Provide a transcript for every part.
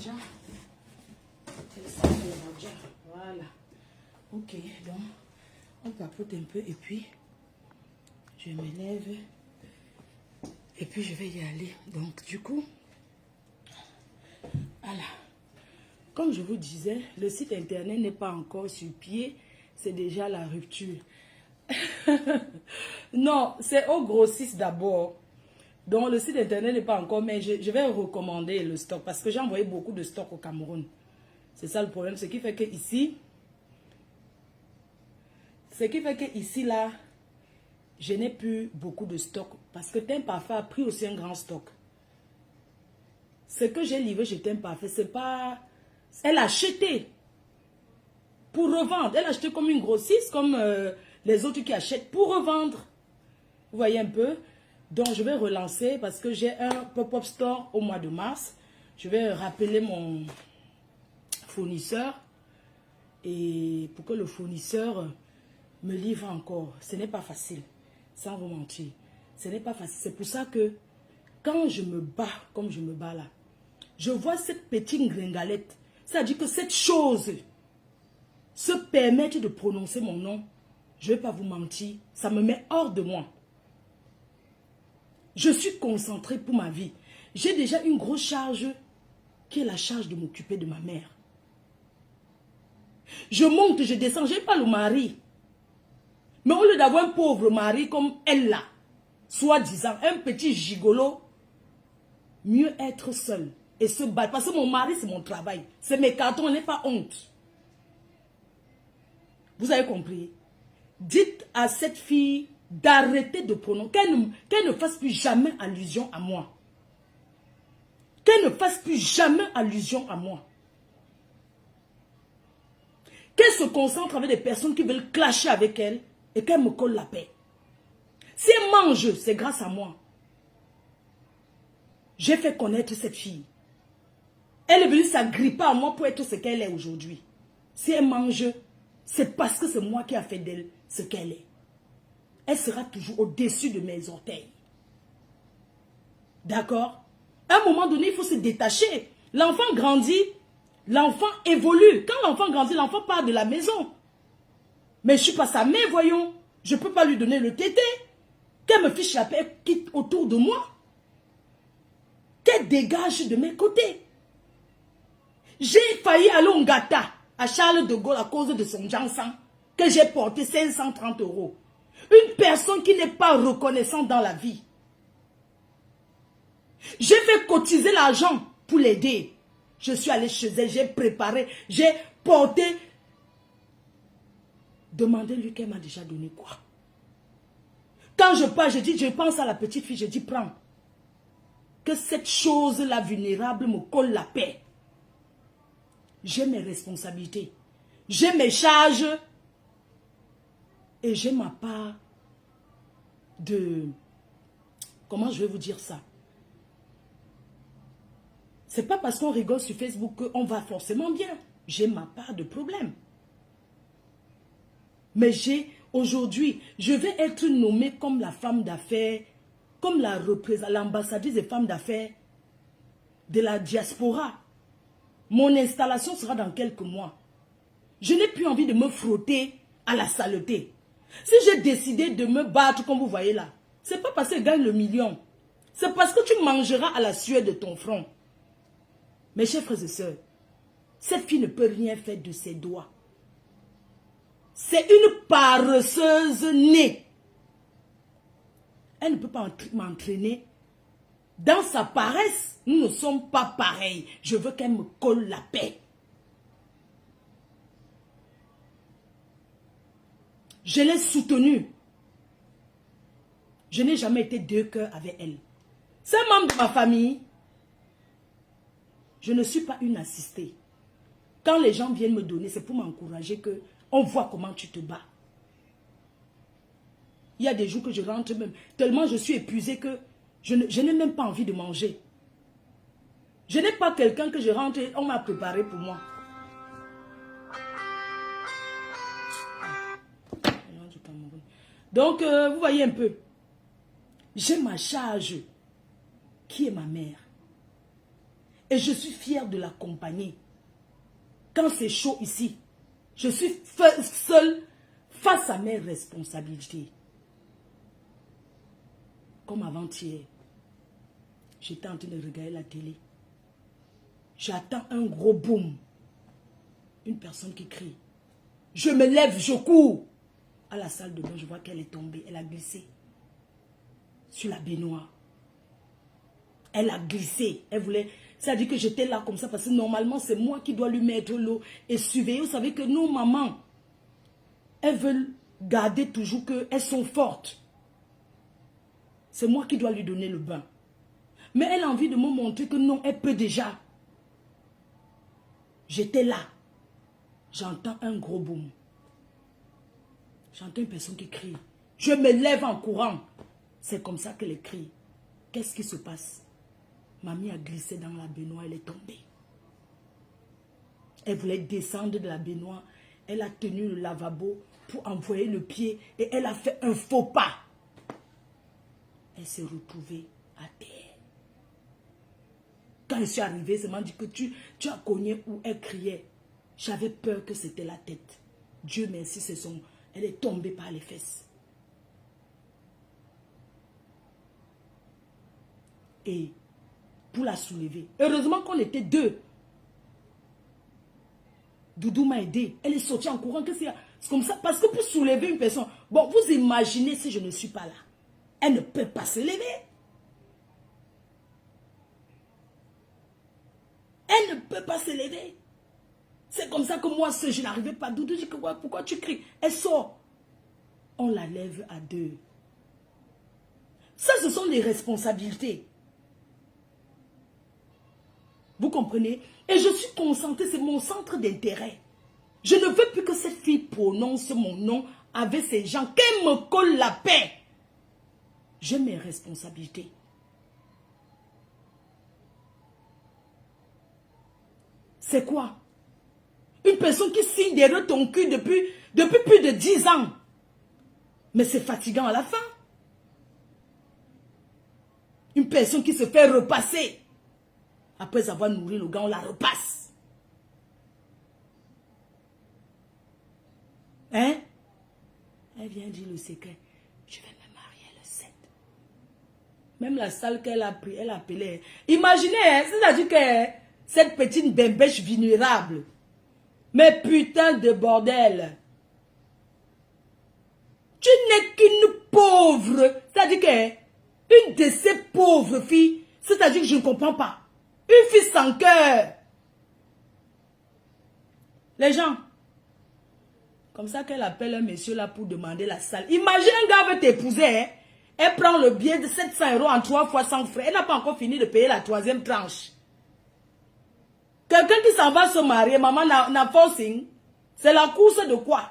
Raja. C'est le sac de Raja. Voilà. Ok, donc on papote un peu et puis je me lève et puis je vais y aller. Donc du coup, voilà. Comme je vous disais, le site internet n'est pas encore sur pied. C'est déjà la rupture. Non, c'est au grossiste d'abord. Donc le site internet n'est pas encore, mais je vais recommander le stock parce que j'ai envoyé beaucoup de stock au Cameroun. C'est ça le problème, ce qui fait que ici, là, je n'ai plus beaucoup de stock parce que Teint Parfait a pris aussi un grand stock. Ce que j'ai livré chez Teint Parfait, c'est pas... Elle a acheté pour revendre. Elle a acheté comme une grossiste, comme les autres qui achètent pour revendre. Vous voyez un peu? Donc, je vais relancer parce que j'ai un pop-up store au mois de mars. Je vais rappeler mon fournisseur et pour que le fournisseur me livre encore. Ce n'est pas facile, sans vous mentir. Ce n'est pas facile. C'est pour ça que quand je me bats, comme je me bats là, je vois cette petite gringalette. C'est-à-dire que cette chose se permettre de prononcer mon nom, je ne vais pas vous mentir, ça me met hors de moi. Je suis concentrée pour ma vie. J'ai déjà une grosse charge qui est la charge de m'occuper de ma mère. Je monte, je descends, je n'ai pas le mari. Mais au lieu d'avoir un pauvre mari comme elle là, soi-disant, un petit gigolo, mieux être seul et se battre. Parce que mon mari, c'est mon travail. C'est mes cartons, on n'est pas honte. Vous avez compris? Dites à cette fille d'arrêter de prononcer, qu'elle ne fasse plus jamais allusion à moi. Qu'elle ne fasse plus jamais allusion à moi. Qu'elle se concentre avec des personnes qui veulent clasher avec elle et qu'elle me colle la paix. Si elle mange, c'est grâce à moi. J'ai fait connaître cette fille. Elle est venue s'agripper à moi pour être ce qu'elle est aujourd'hui. Si elle mange, c'est parce que c'est moi qui ai fait d'elle ce qu'elle est. Elle sera toujours au-dessus de mes orteils. D'accord? À un moment donné, il faut se détacher. L'enfant grandit, l'enfant évolue. Quand l'enfant grandit, l'enfant part de la maison. Mais je ne suis pas sa mère, voyons. Je ne peux pas lui donner le tété. Qu'elle me fiche la paix, elle quitte autour de moi. Qu'elle dégage de mes côtés. J'ai failli aller au Ngata, à Charles de Gaulle, à cause de son jansan, que j'ai porté 530 €. Une personne qui n'est pas reconnaissante dans la vie. J'ai fait cotiser l'argent pour l'aider. Je suis allé chez elle, j'ai préparé, j'ai porté. Demandez-lui qu'elle m'a déjà donné quoi. Quand je pars, je dis, je pense à la petite fille, je dis, prends. Que cette chose-là vulnérable me colle la paix. J'ai mes responsabilités. J'ai mes charges. Et j'ai ma part de... Comment je vais vous dire ça? C'est pas parce qu'on rigole sur Facebook qu'on va forcément bien. J'ai ma part de problème. Mais aujourd'hui, je vais être nommée comme la femme d'affaires, comme l'ambassadrice des femmes d'affaires de la diaspora. Mon installation sera dans quelques mois. Je n'ai plus envie de me frotter à la saleté. Si j'ai décidé de me battre comme vous voyez là, ce n'est pas parce que je gagne le million. C'est parce que tu mangeras à la sueur de ton front. Mes chers frères et sœurs, cette fille ne peut rien faire de ses doigts. C'est une paresseuse née. Elle ne peut pas m'entraîner. Dans sa paresse, nous ne sommes pas pareils. Je veux qu'elle me colle la paix. Je l'ai soutenue. Je n'ai jamais été deux cœurs avec elle. C'est un membre de ma famille. Je ne suis pas une assistée. Quand les gens viennent me donner, c'est pour m'encourager que on voit comment tu te bats. Il y a des jours que je rentre même, tellement je suis épuisée que je n'ai même pas envie de manger. Je n'ai pas quelqu'un que je rentre et on m'a préparé pour moi. Donc, vous voyez un peu. J'ai ma charge, qui est ma mère. Et je suis fière de l'accompagner. Quand c'est chaud ici, je suis seule face à mes responsabilités. Comme avant-hier, j'étais en train de regarder la télé. J'attends un gros boom. Une personne qui crie. Je me lève, je cours. À la salle de bain, je vois qu'elle est tombée. Elle a glissé sur la baignoire. Elle a glissé. Elle voulait... Ça a dit que j'étais là comme ça parce que normalement, c'est moi qui dois lui mettre l'eau et surveiller. Vous savez que nos mamans, elles veulent garder toujours qu'elles sont fortes. C'est moi qui dois lui donner le bain. Mais elle a envie de me montrer que non, elle peut déjà. J'étais là. J'entends un gros boom. J'entends une personne qui crie. Je me lève en courant. C'est comme ça qu'elle crie. Qu'est-ce qui se passe? Mamie a glissé dans la baignoire, elle est tombée. Elle voulait descendre de la baignoire. Elle a tenu le lavabo pour envoyer le pied et elle a fait un faux pas. Elle s'est retrouvée à terre. Quand je suis arrivée, c'est m'a dit que tu as cogné où elle criait. J'avais peur que c'était la tête. Dieu merci, elle est tombée par les fesses. Et pour la soulever, heureusement qu'on était deux. Doudou m'a aidé. Elle est sortie en courant. C'est comme ça. Parce que pour soulever une personne, bon, vous imaginez si je ne suis pas là. Elle ne peut pas se lever. Elle ne peut pas se lever. C'est comme ça que moi, je n'arrivais pas. Doudou dit que pourquoi tu cries? Elle sort. On la lève à deux. Ça, ce sont les responsabilités. Vous comprenez? Et je suis concentrée, c'est mon centre d'intérêt. Je ne veux plus que cette fille prononce mon nom avec ces gens, qu'elle me colle la paix. J'ai mes responsabilités. C'est quoi? Une personne qui signe derrière ton cul depuis plus de 10 ans. Mais c'est fatigant à la fin. Une personne qui se fait repasser. Après avoir nourri le gars, on la repasse. Hein? Elle vient dire le secret. Je vais me marier le 7. Même la salle qu'elle a pris, elle appelait. Imaginez, hein, c'est-à-dire que cette petite bembèche vulnérable. Mais putain de bordel. Tu n'es qu'une pauvre. C'est-à-dire que une de ces pauvres filles, c'est-à-dire que je ne comprends pas. Une fille sans cœur. Les gens, comme ça qu'elle appelle un monsieur là pour demander la salle. Imagine un gars veut t'épouser. Hein? Elle prend le billet de 700 € en 3 fois sans frais. Elle n'a pas encore fini de payer la 3e tranche. Quelqu'un qui s'en va se marier, maman n'a forcing. C'est la course de quoi?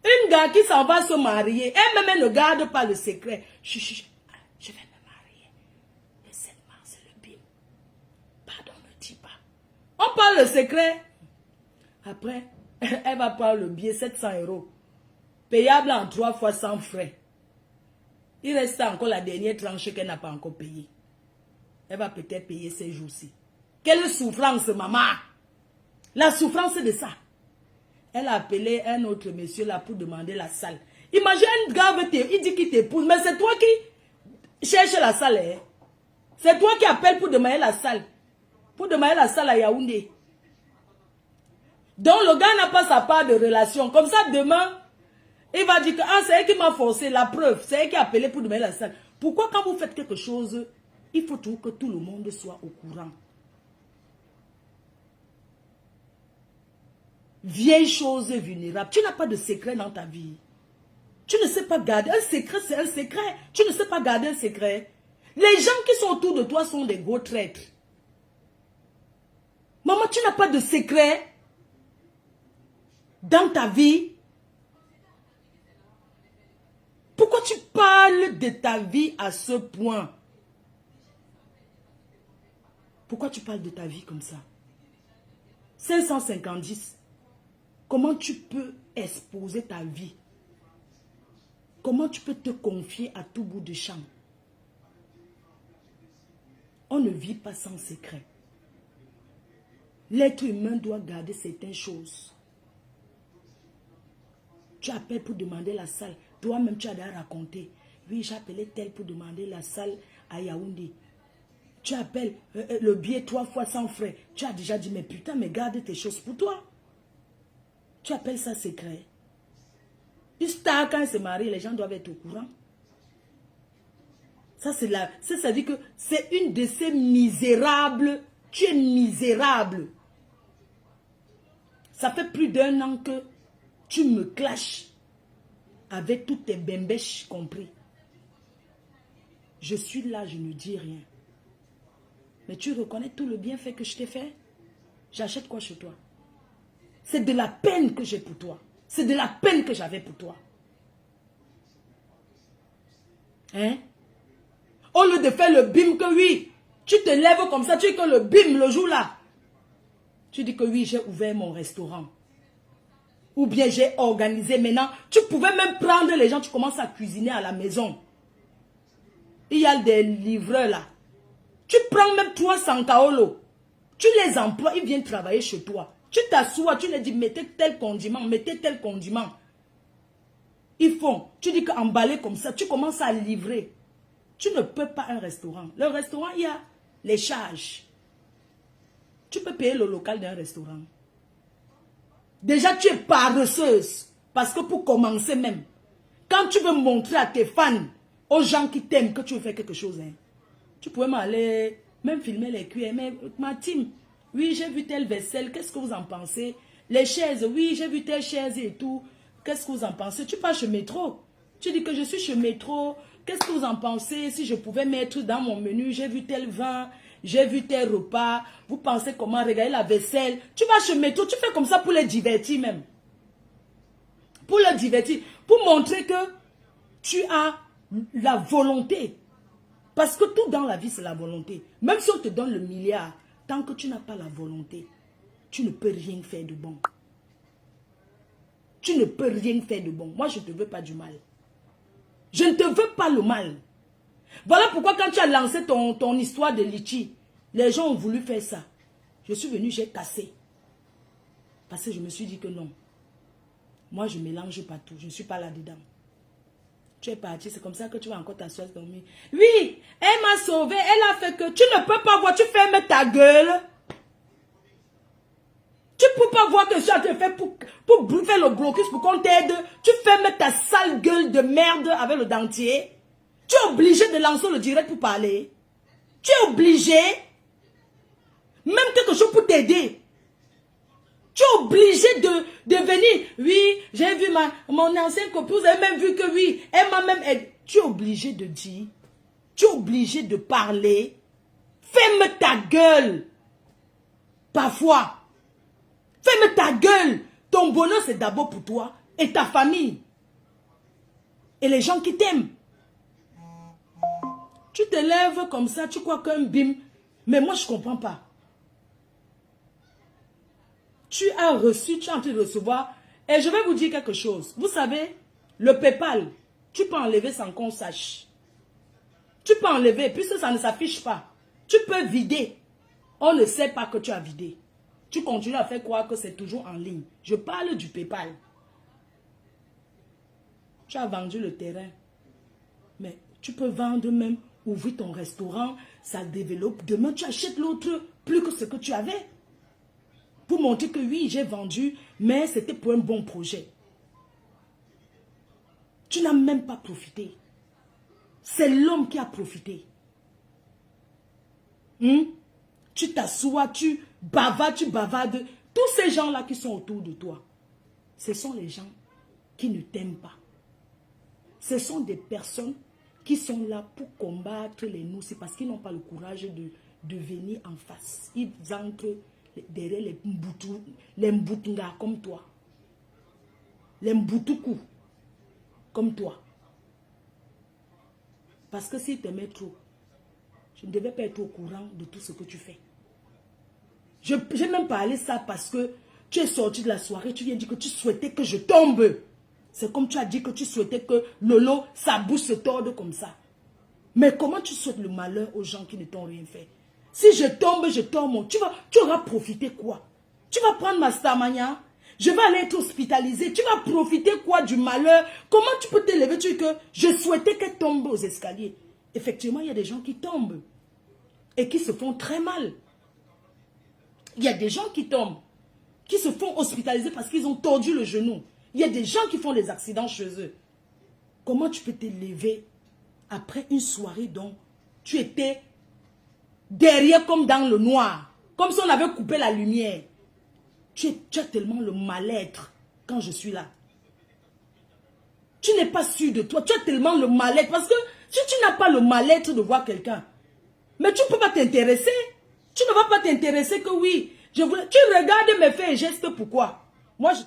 Une gars qui s'en va se marier, elle-même ne garde pas le secret. Je vais me marier. Le 7 mars, c'est le bim. Pardon, ne dis pas. On parle le secret. Après, elle va prendre le billet 700 €. Payable en 3 fois sans frais. Il reste encore la dernière tranche qu'elle n'a pas encore payée. Elle va peut-être payer ces jours-ci. Quelle souffrance, maman! La souffrance de ça. Elle a appelé un autre monsieur là pour demander la salle. Imagine un gars, il dit qu'il t'épouse, mais c'est toi qui cherches la salle. Hein? C'est toi qui appelles pour demander la salle. Pour demander la salle à Yaoundé. Donc le gars n'a pas sa part de relation. Comme ça, demain, il va dire que c'est elle qui m'a forcé. La preuve, c'est elle qui a appelé pour demander la salle. Pourquoi quand vous faites quelque chose, il faut toujours que tout le monde soit au courant? Vieille chose vulnérable. Tu n'as pas de secret dans ta vie. Tu ne sais pas garder. Un secret, c'est un secret. Tu ne sais pas garder un secret. Les gens qui sont autour de toi sont des gros traîtres. Maman, tu n'as pas de secret dans ta vie. Pourquoi tu parles de ta vie à ce point? Pourquoi tu parles de ta vie comme ça? 550. Comment tu peux exposer ta vie? Comment tu peux te confier à tout bout de champ? On ne vit pas sans secret. L'être humain doit garder certaines choses. Tu appelles pour demander la salle. Toi-même, tu as déjà raconté. Oui, j'ai appelé tel pour demander la salle à Yaoundé. Tu appelles le billet 3 fois sans frais. Tu as déjà dit, mais putain, mais garde tes choses pour toi. Tu appelles ça secret. Une star, quand elle se marie, les gens doivent être au courant. Ça, c'est là. Ça dit que c'est une de ces misérables. Tu es misérable. Ça fait plus d'1 an que tu me clashes avec toutes tes bembèches compris. Je suis là, je ne dis rien. Mais tu reconnais tout le bienfait que je t'ai fait? J'achète quoi chez toi? C'est de la peine que j'ai pour toi. C'est de la peine que j'avais pour toi. Hein? Au lieu de faire le bim que oui, tu te lèves comme ça, tu dis que le bim le jour là. Tu dis que oui, j'ai ouvert mon restaurant. Ou bien j'ai organisé maintenant. Tu pouvais même prendre les gens, tu commences à cuisiner à la maison. Il y a des livreurs là. Tu prends même 300 kaolo. Tu les emploies, ils viennent travailler chez toi. Tu t'assois, tu les dis mettez tel condiment, mettez tel condiment. Ils font. Tu dis qu'emballer comme ça, tu commences à livrer. Tu ne peux pas un restaurant. Le restaurant, il y a les charges. Tu peux payer le local d'un restaurant. Déjà, tu es paresseuse. Parce que pour commencer même, quand tu veux montrer à tes fans, aux gens qui t'aiment, que tu veux faire quelque chose, hein, tu pouvais m'aller, même filmer les cuillères, mais ma team, oui, j'ai vu telle vaisselle, qu'est-ce que vous en pensez? Les chaises, oui, j'ai vu telle chaise et tout, qu'est-ce que vous en pensez? Tu pars chez Métro, tu dis que je suis chez Métro, qu'est-ce que vous en pensez? Si je pouvais mettre dans mon menu, j'ai vu tel vin, j'ai vu tel repas, vous pensez comment regarder la vaisselle? Tu vas chez Métro, tu fais comme ça pour les divertir même. Pour les divertir, pour montrer que tu as la volonté. Parce que tout dans la vie, c'est la volonté. Même si on te donne le milliard, tant que tu n'as pas la volonté, tu ne peux rien faire de bon. Tu ne peux rien faire de bon. Moi, je ne te veux pas du mal. Je ne te veux pas le mal. Voilà pourquoi quand tu as lancé ton histoire de litchi, les gens ont voulu faire ça. Je suis venu, j'ai cassé. Parce que je me suis dit que non. Moi, je ne mélange pas tout. Je ne suis pas là-dedans. Tu es parti, c'est comme ça que tu vas encore t'asseoir dormir. Oui, elle m'a sauvé, elle a fait que tu ne peux pas voir, tu fermes ta gueule. Tu ne peux pas voir que ça te fait pour faire le blocus, pour qu'on t'aide. Tu fermes ta sale gueule de merde avec le dentier. Tu es obligé de lancer le direct pour parler. Tu es obligé. Même quelque chose pour t'aider. Tu es obligé de venir. Oui, j'ai vu mon ancienne copine, vous avez même vu que oui, elle m'a même aidé. Tu es obligé de dire. Tu es obligé de parler. Ferme ta gueule. Parfois. Ferme ta gueule. Ton bonheur, c'est d'abord pour toi et ta famille. Et les gens qui t'aiment. Tu te lèves comme ça, tu crois qu'un bim. Mais moi, je ne comprends pas. Tu as reçu, tu es en train de recevoir. Et je vais vous dire quelque chose. Vous savez, le PayPal, tu peux enlever sans qu'on sache. Tu peux enlever, puisque ça ne s'affiche pas. Tu peux vider. On ne sait pas que tu as vidé. Tu continues à faire croire que c'est toujours en ligne. Je parle du PayPal. Tu as vendu le terrain. Mais tu peux vendre même, ouvrir ton restaurant, ça développe. Demain, tu achètes l'autre plus que ce que tu avais. Pour montrer que oui, j'ai vendu, mais c'était pour un bon projet. Tu n'as même pas profité. C'est l'homme qui a profité. Tu t'assois, tu bavardes. Tous ces gens-là qui sont autour de toi, ce sont les gens qui ne t'aiment pas. Ce sont des personnes qui sont là pour combattre les nous. C'est parce qu'ils n'ont pas le courage de venir en face. Ils entrent derrière les mboutunga comme toi. Les mboutuku comme toi. Parce que s'ils t'aimaient trop, je ne devais pas être au courant de tout ce que tu fais. J'ai même parlé ça parce que tu es sorti de la soirée, tu viens dire que tu souhaitais que je tombe. C'est comme tu as dit que tu souhaitais que Lolo, sa bouche se torde comme ça. Mais comment tu souhaites le malheur aux gens qui ne t'ont rien fait? Si je tombe, je tombe. Tu auras profité quoi? Tu vas prendre ma stamania. Je vais aller être hospitalisée. Tu vas profiter quoi du malheur? Comment tu peux te lever? Tu dis que je souhaitais qu'elle tombe aux escaliers. Effectivement, il y a des gens qui tombent. Et qui se font très mal. Il y a des gens qui tombent. Qui se font hospitaliser parce qu'ils ont tordu le genou. Il y a des gens qui font des accidents chez eux. Comment tu peux te lever après une soirée dont tu étais derrière comme dans le noir, comme si on avait coupé la lumière. Tu as tellement le mal-être quand je suis là. Tu n'es pas sûr de toi, tu as tellement le mal-être. Parce que si tu n'as pas le mal-être de voir quelqu'un, mais tu ne peux pas t'intéresser. Tu ne vas pas t'intéresser que oui. Tu regardes mes faits et gestes, pourquoi? Moi, je